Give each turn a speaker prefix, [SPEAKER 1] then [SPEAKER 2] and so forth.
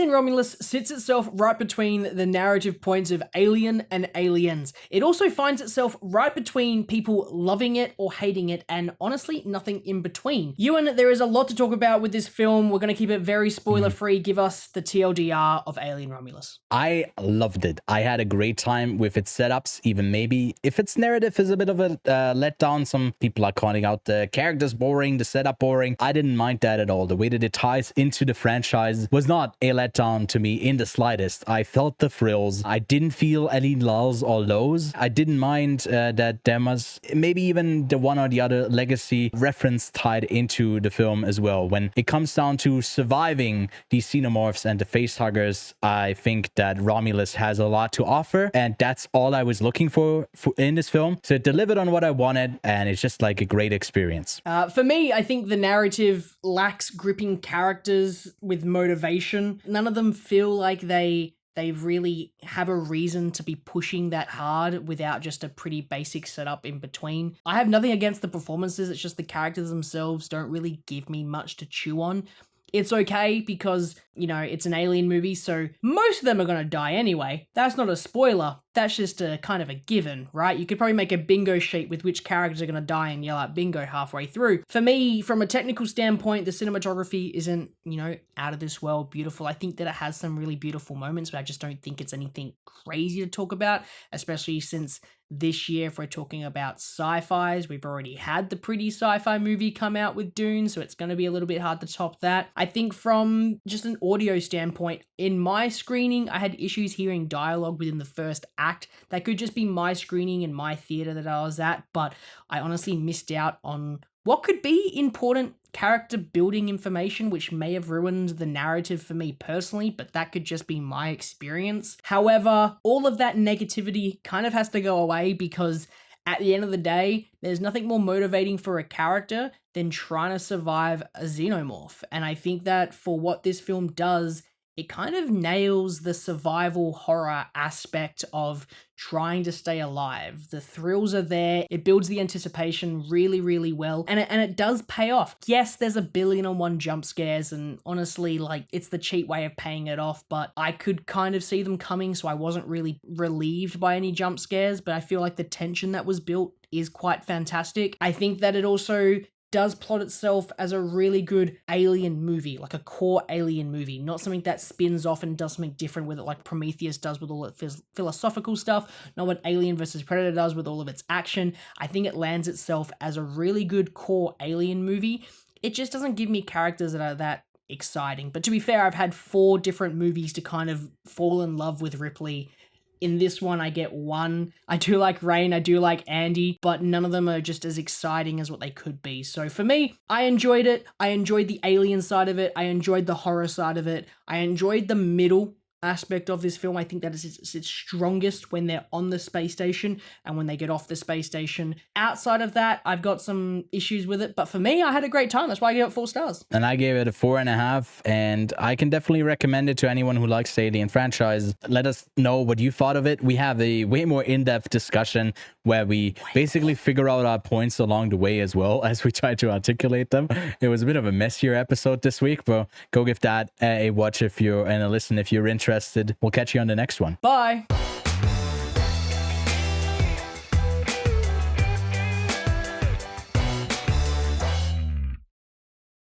[SPEAKER 1] Alien Romulus sits itself right between the narrative points of Alien and Aliens. It also finds itself right between people loving it or hating it, and honestly, nothing in between. Ewan, there is a lot to talk about with this film. We're going to keep it very spoiler-free. Give us the TLDR of Alien Romulus.
[SPEAKER 2] I loved it. I had a great time with its setups, even maybe if its narrative is a bit of a letdown. Some people are calling out the characters boring, the setup boring. I didn't mind that at all. The way that it ties into the franchise was not a letdown to me in the slightest. I felt the thrills. I didn't feel any lulls or lows. I didn't mind that there was maybe even the one or the other legacy reference tied into the film as well. When it comes down to surviving these xenomorphs and the facehuggers, I think that Romulus has a lot to offer, and that's all I was looking for in this film. So it delivered on what I wanted, and it's just like a great experience.
[SPEAKER 1] For me, I think the narrative lacks gripping characters with motivation. None of them feel like they really have a reason to be pushing that hard without just a pretty basic setup in between. I have nothing against the performances, it's just the characters themselves don't really give me much to chew on. It's okay because, you know, it's an Alien movie, so most of them are going to die anyway. That's not a spoiler. That's just a kind of a given, right? You could probably make a bingo sheet with which characters are going to die and yell out bingo halfway through. For me, from a technical standpoint, the cinematography isn't, you know, out of this world beautiful. I think that it has some really beautiful moments, but I just don't think it's anything crazy to talk about, especially since this year, if we're talking about sci-fis, we've already had the pretty sci-fi movie come out with Dune, so it's going to be a little bit hard to top that. I think from just an audio standpoint, in my screening, I had issues hearing dialogue within the first act. That could just be my screening in my theater that I was at, but I honestly missed out on what could be important character building information, which may have ruined the narrative for me personally, but that could just be my experience. However, all of that negativity kind of has to go away because at the end of the day, there's nothing more motivating for a character than trying to survive a xenomorph. And I think that for what this film does, it kind of nails the survival horror aspect of trying to stay alive. The thrills are there. It builds the anticipation really, really well. And it does pay off. Yes, there's 1,000,000,001 jump scares, and honestly, like, it's the cheap way of paying it off, but I could kind of see them coming, so I wasn't really relieved by any jump scares, but I feel like the tension that was built is quite fantastic. I think that it also does plot itself as a really good alien movie, like a core alien movie, not something that spins off and does something different with it like Prometheus does with all its philosophical stuff, not what Alien vs. Predator does with all of its action. I think it lands itself as a really good core alien movie. It just doesn't give me characters that are that exciting. But to be fair, I've had 4 different movies to kind of fall in love with Ripley. In this one, I get 1. I do like Rain, I do like Andy, but none of them are just as exciting as what they could be. So for me, I enjoyed it. I enjoyed the alien side of it. I enjoyed the horror side of it. I enjoyed the middle aspect of this film. I think that is its strongest when they're on the space station and when they get off the space station. Outside of that, I've got some issues with it, but for me, I had a great time. That's why I gave it 4 stars.
[SPEAKER 2] And I gave it a 4.5, and I can definitely recommend it to anyone who likes the Alien franchise. Let us know what you thought of it. We have a way more in-depth discussion where we basically figure out our points along the way as well as we try to articulate them. It was a bit of a messier episode this week, but go give that a watch and a listen if you're interested. We'll catch you on the next one.
[SPEAKER 1] Bye.